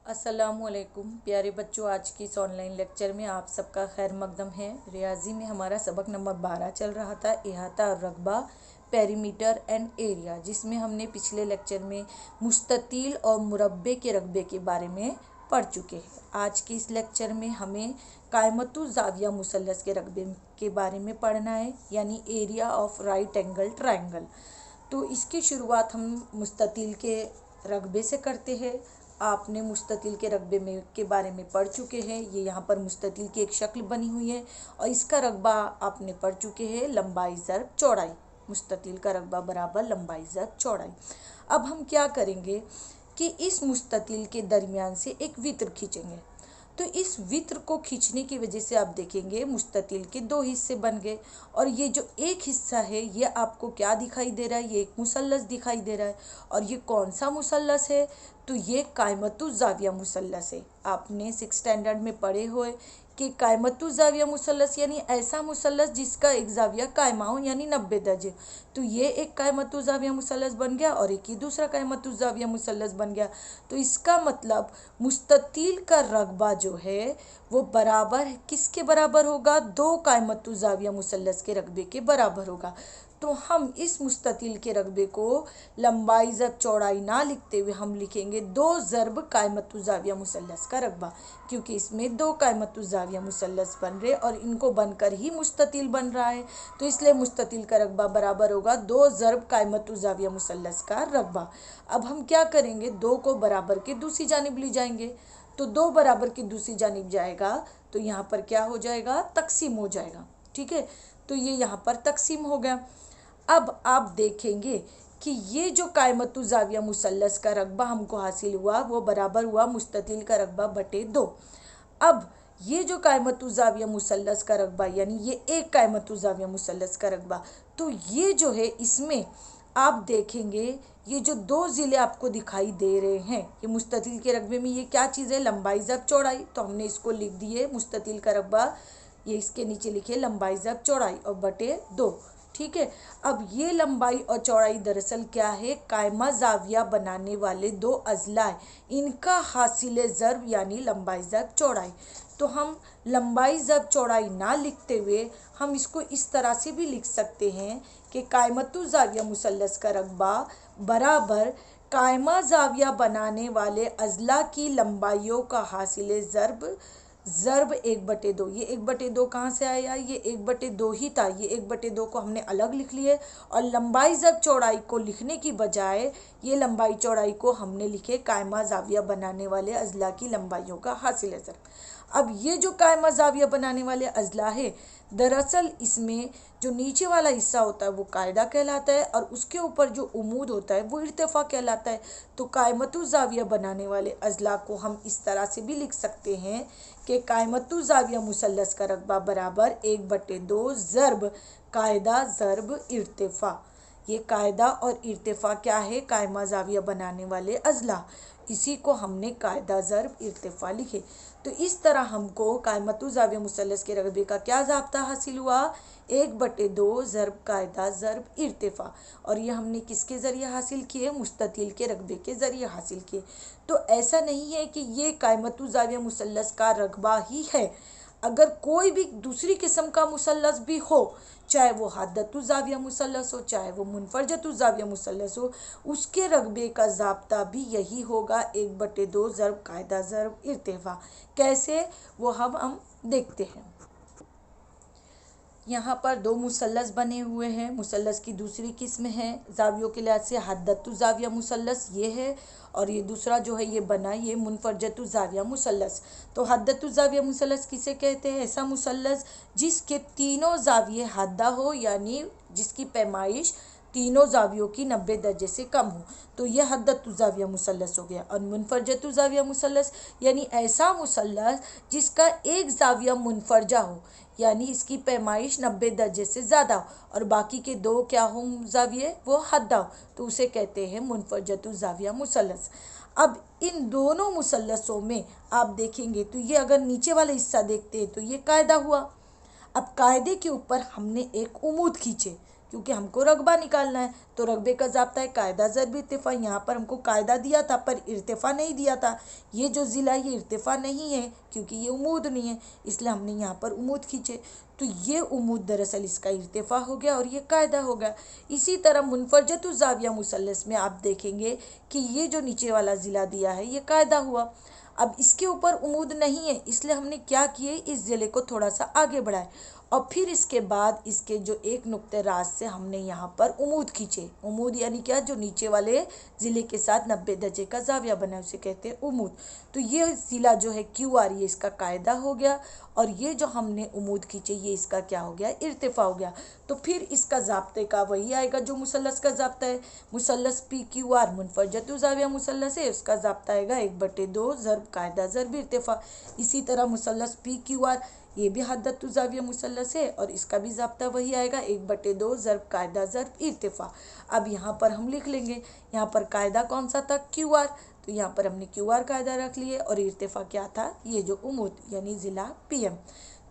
अस्सलामुअलैकुम प्यारे बच्चों, आज की इस ऑनलाइन लेक्चर में आप सबका खैर मकदम है। रियाजी में हमारा सबक नंबर 12 चल रहा था, इहाता और रकबा, पेरीमीटर एंड एरिया, जिसमें हमने पिछले लेक्चर में मुस्ततील और मुरब्बे के रकबे के बारे में पढ़ चुके हैं। आज के इस लेक्चर में हमें कायमतु ज़ाविया मुसल्लस के रकबे के बारे में पढ़ना है, यानी area of right angle triangle. तो इसकी शुरुआत हम मुस्ततील के रकबे से करते हैं। आपने मुस्ततील के रकबे में के बारे में पढ़ चुके हैं। ये यहाँ पर मुस्ततील की एक शक्ल बनी हुई है और इसका रकबा आपने पढ़ चुके हैं, लंबाई ज़रब चौड़ाई। मुस्ततील का रकबा बराबर लंबाई ज़रब चौड़ाई। अब हम क्या करेंगे कि इस मुस्ततील के दरमियान से एक वित्र खींचेंगे। तो इस वित्र को खींचने की वजह से आप देखेंगे मुस्ततील के दो हिस्से बन गए, और ये जो एक हिस्सा है ये आपको क्या दिखाई दे रहा है, ये एक मुसल्लस दिखाई दे रहा है। और ये कौन सा मुसल्लस है, तो ये कायमतु ज़ाविया मुसल्लस है। आपने 6th स्टैंडर्ड में पढ़े हुए कि कायमतु ज़ाविया मुसल्लस यानी ऐसा मुसल्लस जिसका एक ज़ाविया कायमा हो, यानी 90 दर्जे। तो ये एक कायमतु ज़ाविया मुसल्लस बन गया और एक ही दूसरा कायमतु ज़ाविया मुसल्लस बन गया। तो इसका मतलब मुस्ततील का रकबा जो है वो बराबर किसके बराबर होगा, दो कायमतु ज़ाविया मुसल्लस के रकबे के बराबर होगा। तो हम इस मुस्ततील के रकबे को लंबाई ज़रब चौड़ाई ना लिखते हुए हम लिखेंगे दो ज़रब कायमतु ज़ाविया मुसल्लस का रकबा, क्योंकि इसमें दो कायमतु ज़ाविया मुसल्लस बन रहे और इनको बनकर ही मुस्ततील बन रहा है। तो इसलिए मुस्ततील का रकबा बराबर होगा दो ज़रब कायमतु ज़ाविया मुसल्लस का रकबा। अब हम क्या करेंगे, दो को बराबर के दूसरी जानिब ले जाएंगे। तो दो बराबर की दूसरी जानिब जाएगा तो यहाँ पर क्या हो जाएगा, तकसीम हो जाएगा। ठीक है, तो ये यहाँ पर तकसीम हो गया। अब आप देखेंगे कि ये जो कायमतु ज़ाविया मुसल्लस का रकबा हमको हासिल हुआ वो बराबर हुआ मुस्ततील का रकबा बटे दो। अब ये जो कायमतु ज़ाविया मुसल्लस का रकबा यानी ये एक कायमतु ज़ाविया मुसल्लस का रकबा, तो ये जो है इसमें आप देखेंगे ये जो दो ज़िले आपको दिखाई दे रहे हैं, ये मुस्ततील के रकबे में ये क्या चीज़ है, लंबाई ज़रब चौड़ाई। तो हमने इसको लिख दिए मुस्ततील का रकबा, ये इसके नीचे लिखे लंबाई ज़रब चौड़ाई और बटे दो। ठीक है, अब ये लंबाई और चौड़ाई दरअसल क्या है, कायमा ज़ाविया बनाने वाले दो अज़ला है, इनका हासिल ज़रब यानी लंबाई ज़रब चौड़ाई। तो हम लंबाई ज़रब चौड़ाई ना लिखते हुए हम इसको इस तरह से भी लिख सकते हैं कि कायमतु ज़ाविया मुसल्लस का रकबा बराबर कायमा ज़ाविया बनाने वाले अज़ला की लंबाइयों का हासिल ज़रब 1/2। ये 1/2 कहाँ से आया, ये 1/2 ही था। ये 1/2 को हमने अलग लिख लिए और लंबाई ज़रब चौड़ाई को लिखने की बजाय ये लंबाई चौड़ाई को हमने लिखे कायमा ज़ाविया बनाने वाले अज़ला की लंबाइयों का हासिल ज़रब। अब ये जो कायमा ज़ाविया बनाने वाले अज़ला है, दरअसल इसमें जो नीचे वाला हिस्सा होता है वो कायदा कहलाता है और उसके ऊपर जो उमूद होता है वो इर्तिफ़ा कहलाता है। तो कायमतु ज़ाविया बनाने वाले अज़ला को हम इस तरह से भी लिख सकते हैं कि कायमतु ज़ाविया मुसल्लस का रकबा बराबर 1/2 ज़रब कायदा ज़रब इर्तिफ़ा। ये कायदा और इर्तिफ़ा क्या है, कायमा ज़ाविया बनाने वाले अज़ला, इसी को हमने कायदा ज़रब इर्तिफ़ा लिखे। तो इस तरह हमको कायमतु ज़ाविया मुसल्लस के रकबे का क्या ज़ाब्ता हासिल हुआ, 1/2 ज़रब कायदा ज़रब इर्तिफ़ा। और ये हमने किसके ज़रिए हासिल किए, मुस्ततील के रकबे के ज़रिए हासिल किए। तो ऐसा नहीं है कि ये कायमतु ज़ाविया मुसल्लस का रकबा ही है, अगर कोई भी दूसरी किस्म का मुसल्लस भी हो, चाहे वो हद्दतु ज़ाविया मुसल्लस हो, चाहे वो मुनफरजतु ज़ाविया मुसल्लस हो, उसके रकबे का ज़ाब्ता भी यही होगा 1/2 ज़रब कायदा ज़रब इर्तिफ़ा। कैसे, वो हम देखते हैं। यहाँ पर दो मुसल्लस बने हुए हैं। मुसल्लस की दूसरी किस्म है ज़ावियों के लिहाज से हद्दतु ज़ाविया मुसल्लस, ये है, और ये दूसरा जो है ये बना ये मुनफरजतु ज़ाविया मुसल्लस। तो हद्दतु ज़ाविया मुसल्लस किसे कहते हैं, ऐसा मुसल्लस जिसके तीनों ज़ाविये हद्दा हो, यानी जिसकी पैमाइश तीनों ज़ावियों की 90 दर्जे से कम हो, तो यह हद्दतु ज़ाविया मुसल्लस हो गया। और मुनफरजतु ज़ाविया मुसल्लस यानी ऐसा मुसल्लस जिसका एक ज़ाविया मुनफरजा हो, यानी इसकी पैमाइश 90 दर्जे से ज़्यादा हो और बाकी के दो क्या हो ज़ाविये, वो हद्दा हो, तो उसे कहते हैं मुनफरजतु ज़ाविया मुसल्लस। अब इन दोनों मुसल्लसों में आप देखेंगे तो ये अगर नीचे वाला हिस्सा देखते हैं तो ये कायदा हुआ। अब कायदे के ऊपर हमने एक उमूद खींचे, क्योंकि हमको रकबा निकालना है। तो रकबे का ज़ाब्ता है कायदा ज़रब इर्तिफ़ा। यहाँ पर हमको कायदा दिया था पर इर्तिफ़ा नहीं दिया था। ये जो ज़िला ये इर्तिफ़ा नहीं है क्योंकि ये उमूद नहीं है, इसलिए हमने यहाँ पर उमूद खींचे। तो ये उमूद दरअसल इसका इर्तिफ़ा हो गया और ये कायदा हो गया। इसी तरह मुनफरजतु ज़ाविया मुसल्लस में आप देखेंगे कि ये जो नीचे वाला ज़िला दिया है ये कायदा हुआ। अब इसके ऊपर उमूद नहीं है, इसलिए हमने क्या किए, इस ज़िले को थोड़ा सा आगे बढ़ाए और फिर इसके बाद इसके जो एक नुक्ते राज से हमने यहाँ पर उमूद खींचे। उमूद यानी क्या, जो नीचे वाले ज़िले के साथ 90 दर्जे का ज़ाविया बना है उसे कहते हैं उमूद। तो ये ज़िला जो है QR ये इसका कायदा हो गया और ये जो हमने उमूद खींचे ये इसका क्या हो गया, इर्तिफ़ा हो गया। तो फिर इसका ज़ाब्ते का वही आएगा जो मुसल्लस का ज़ाब्ता है। मुसल्लस PQR मुनफरजतु ज़ाविया मुसल्लस है, उसका ज़ाब्ता आएगा 1/2 ज़रब कायदा ज़रब इर्तिफ़ा। इसी तरह मुसल्लस PQR ये भी हद्दतु ज़ाविया मुसल्लस है और इसका भी ज़ाब्ता वही आएगा 1/2 ज़रब कायदा ज़रब इर्तिफ़ा। अब यहाँ पर हम लिख लेंगे, यहाँ पर कायदा कौन सा था, QR। तो यहाँ पर हमने QR कायदा रख लिए और इर्तिफ़ा क्या था, ये जो उमूद यानी ज़िला PM।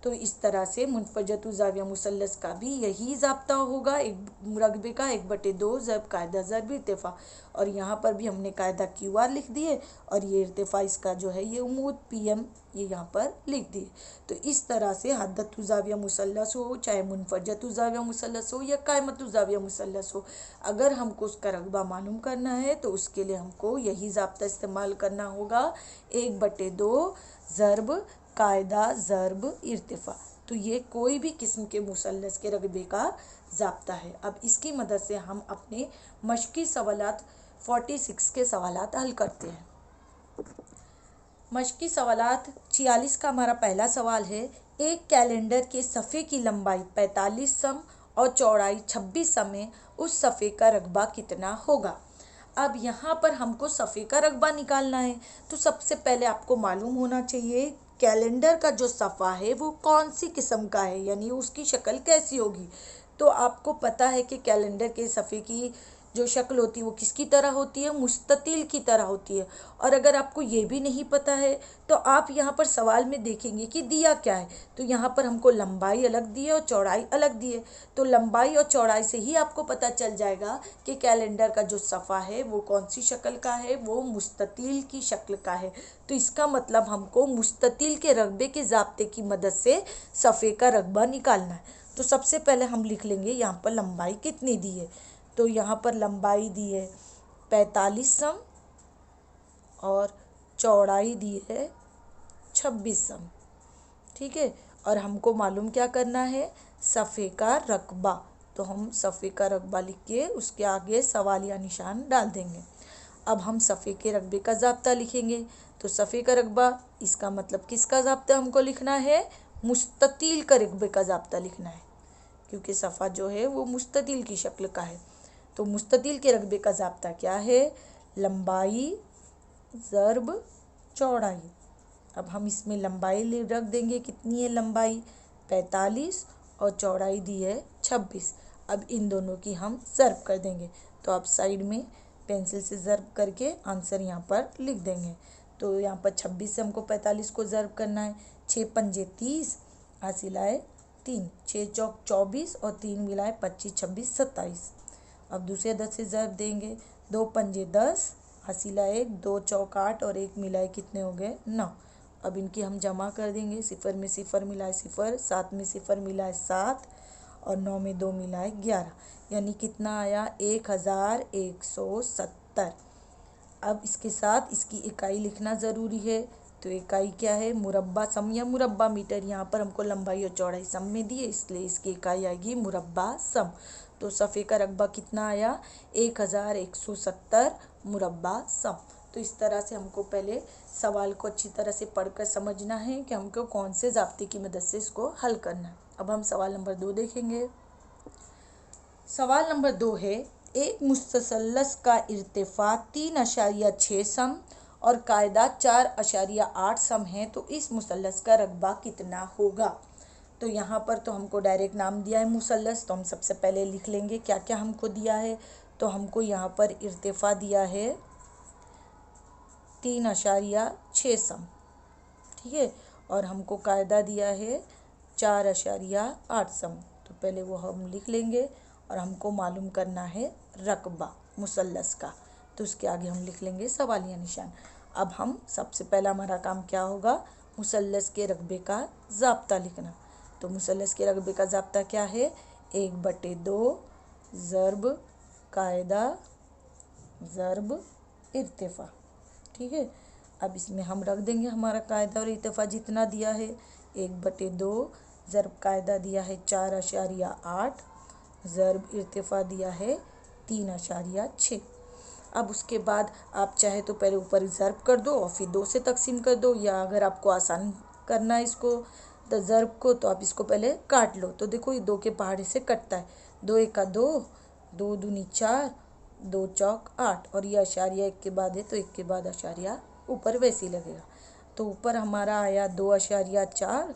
तो इस तरह से मुनफरजतु ज़ाविया मुसल्लस का भी यही ज़ाब्ता होगा, एक रकबे का 1/2 ज़रब कायदा ज़रब इर्तिफ़ा। और यहाँ पर भी हमने कायदा QR लिख दिए और ये इर्तिफ़ा इसका जो है ये उमूद PM ये यहाँ पर लिख दिए। तो इस तरह से हद्दतु ज़ाविया मुसल्लस हो, चाहे मुनफरजतु ज़ाविया मुसल्लस हो या कायमतु ज़ाविया मुसल्लस हो, अगर हमको उसका रकबा मालूम करना है तो उसके लिए हमको यही ज़ाब्ता इस्तेमाल करना होगा, 1/2 ज़रब कायदा ज़रब इर्तिफ़ा। तो ये कोई भी किस्म के मुसल्लस के रकबे का ज़ाब्ता है। अब इसकी मदद से हम अपने मश्की सवालात 46 के सवालात हल करते हैं। मश्की सवालात 46 का हमारा पहला सवाल है, एक कैलेंडर के सफ़े की लंबाई 45 सम और चौड़ाई 26 सम है, उस सफ़े का रकबा कितना होगा। अब यहाँ पर हमको सफ़े का रकबा निकालना है। तो सबसे पहले आपको मालूम होना चाहिए कैलेंडर का जो सफ़ा है वो कौन सी किस्म का है, यानी उसकी शक्ल कैसी होगी। तो आपको पता है कि कैलेंडर के सफ़े की जो शक्ल होती है वो किसकी तरह होती है, मुस्ततिल की तरह होती है। और अगर आपको ये भी नहीं पता है तो आप यहाँ पर सवाल में देखेंगे कि दिया क्या है। तो यहाँ पर हमको लंबाई अलग दी है और चौड़ाई अलग दी है। तो लंबाई और चौड़ाई से ही आपको पता चल जाएगा कि कैलेंडर का जो सफ़ा है वो कौन सी शक्ल का है, वो मुस्ततिल की शक्ल का है। तो इसका मतलब हमको मुस्ततिल के रकबे के ज़ाब्ते की मदद से सफ़े का रकबा निकालना है। तो सबसे पहले हम लिख लेंगे यहाँ पर लंबाई कितनी दी है। तो यहाँ पर लंबाई दी है 45 सम और चौड़ाई दी है 26 सम, ठीक है। और हमको मालूम क्या करना है, सफ़े का रकबा। तो हम सफ़े का रकबा लिख के उसके आगे सवालिया निशान डाल देंगे। अब हम सफ़े के रकबे का ज़ाब्ता लिखेंगे। तो सफ़े का रकबा इसका मतलब किसका ज़ाब्ता हमको लिखना है, मुस्ततिल का रकबे का ज़ाब्ता लिखना है, क्योंकि सफ़ा जो है वो मुस्ततिल की शक्ल का है। तो मुस्ततिल के रकबे का ज़ाब्ता क्या है, लंबाई ज़रब चौड़ाई। अब हम इसमें लंबाई रख देंगे, कितनी है लंबाई 45 और चौड़ाई दी है 26। अब इन दोनों की हम ज़रब कर देंगे। तो आप साइड में पेंसिल से ज़रब करके आंसर यहाँ पर लिख देंगे। तो यहाँ पर 26 से हमको 45 को ज़रब करना है। 6 पंजे 30 हासिलाए 3, 6 चौक 24 और 3 मिलाए 25, 26, 27। अब दूसरे 10 से ज़रब देंगे। 2 पंजे 10 हासिला 1, 2 चौक 8 और 1 मिलाए कितने हो गए 9। अब इनकी हम जमा कर देंगे। 0 में 0 मिलाए 0, 7 में 0 मिलाए 7 और 9 में 2 मिलाए 11, यानी कितना आया 1170। अब इसके साथ इसकी इकाई लिखना ज़रूरी है। तो इकाई क्या है, मुरब्बा सम या मुरब्बा मीटर। यहाँ पर हमको लंबाई और चौड़ाई सम में दी है, इसलिए इसकी इकाई आएगी मुरब्बा सम। तो सफ़े का रकबा कितना आया 1170 मुरब्बा सम। तो इस तरह से हमको पहले सवाल को अच्छी तरह से पढ़कर समझना है कि हमको कौन से ज़ाब्ते की मदद से इसको हल करना है। अब हम सवाल नंबर 2 देखेंगे। सवाल नंबर 2 है, एक मुसल्लस का इर्तिफ़ा 3.6 सम और कायदा 4.8 सम है, तो इस मुसल्लस का रकबा कितना होगा। तो यहाँ पर तो हमको डायरेक्ट नाम दिया है मुसल्लस, तो हम सबसे पहले लिख लेंगे क्या क्या हमको दिया है। तो हमको यहाँ पर इर्तिफ़ा दिया है 3.6 सम, ठीक है, और हमको कायदा दिया है 4.8 सम। तो पहले वो हम लिख लेंगे और हमको मालूम करना है रकबा मुसल्लस का। तो उसके आगे हम लिख लेंगे सवालिया निशान। अब हम सबसे पहला हमारा काम क्या होगा, मुसल्लस के रकबे का ज़ाब्ता लिखना। तो मुसल्लस के रकबे का ज़ाब्ता क्या है, 1/2 ज़र्ब कायदा ज़र्ब इर्तिफ़ा। ठीक है, अब इसमें हम रख देंगे हमारा कायदा और इर्तिफ़ा जितना दिया है, 1/2 ज़र्ब कायदा दिया है 4.8, ज़र्ब इर्तिफ़ा दिया है 3.6। अब उसके बाद आप चाहे तो पहले ऊपर ज़र्ब कर दो और फिर 2 से तकसीम कर दो, या अगर आपको आसान करना है इसको तो ज़र्ब को, तो आप इसको पहले काट लो। तो देखो ये 2 के पहाड़े से कटता है, 2 1 2, 2 दूनी 4, 2 चौक 8, और ये अशारिया 1 के बाद है तो 1 के बाद अशारिया ऊपर वैसे ही लगेगा। तो ऊपर हमारा आया 2.4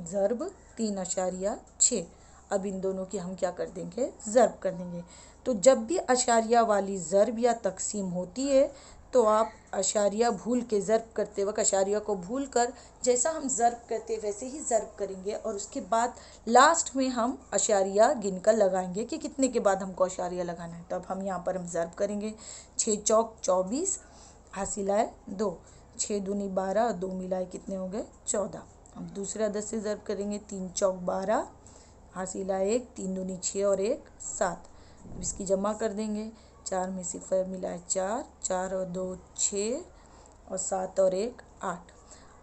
ज़र्ब 3.6। अब इन दोनों की हम क्या कर देंगे, ज़र्ब कर देंगे। तो जब भी अशारिया वाली ज़र्ब या तकसीम होती है तो आप अशारिया भूल के, ज़र्ब करते वक्त अशारिया को भूल कर जैसा हम ज़र्ब करते वैसे ही ज़र्ब करेंगे, और उसके बाद लास्ट में हम अशारिया गिन कर लगाएंगे कि कितने के बाद हमको अशारिया लगाना है। तो अब हम यहाँ पर हम ज़र्ब करेंगे, 6 चौक 24, हासिलाए 2, 6 दूनी 12 और 2 मिलाए कितने हो गए 14। हम दूसरे अदद से ज़र्ब करेंगे, 3 चौक 12, हासिला 1, 3 दूनी 6 और 1 7। अब इसकी जमा कर देंगे, 4 में सिफर मिलाए 4, 4 और 2 6 और 7 और 1 8।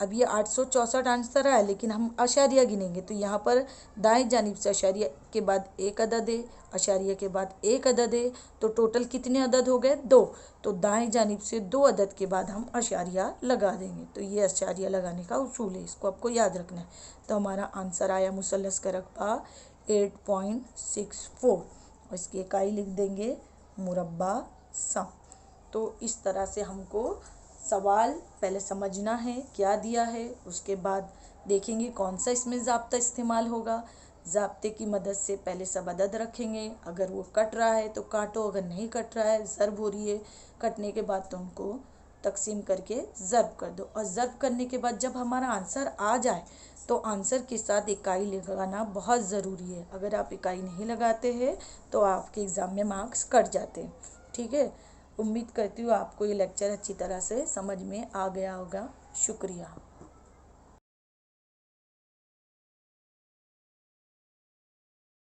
अब ये 864 आंसर आया, लेकिन हम अशारिया गिनेंगे तो यहाँ पर दाएं जानिब से अशारिया के बाद 1 अदद है, अशारिया के बाद 1 अदद है, तो टोटल कितने अदद हो गए 2। तो दाएं जानिब से 2 अदद के बाद हम अशारिया लगा देंगे। तो ये अशारिया लगाने का उसूल है, इसको आपको याद रखना है। तो हमारा आंसर आया मुसल्लस का रकबा 8.64, और इसकी इकाई लिख देंगे मुरब्बा सम। तो इस तरह से हमको सवाल पहले समझना है क्या दिया है, उसके बाद देखेंगे कौन सा इसमें ज़ाब्ता इस्तेमाल होगा। ज़ाब्ते की मदद से पहले सब अदद रखेंगे, अगर वो कट रहा है तो काटो, अगर नहीं कट रहा है ज़र्ब हो रही है, कटने के बाद तो उनको तकसीम करके ज़र्ब कर दो। और ज़र्ब करने के बाद जब हमारा आंसर आ जाए तो आंसर के साथ इकाई लगाना बहुत ज़रूरी है। अगर आप इकाई नहीं लगाते हैं तो आपके एग्ज़ाम में मार्क्स कट जाते हैं। ठीक है, उम्मीद करती हूँ आपको ये लेक्चर अच्छी तरह से समझ में आ गया होगा। शुक्रिया।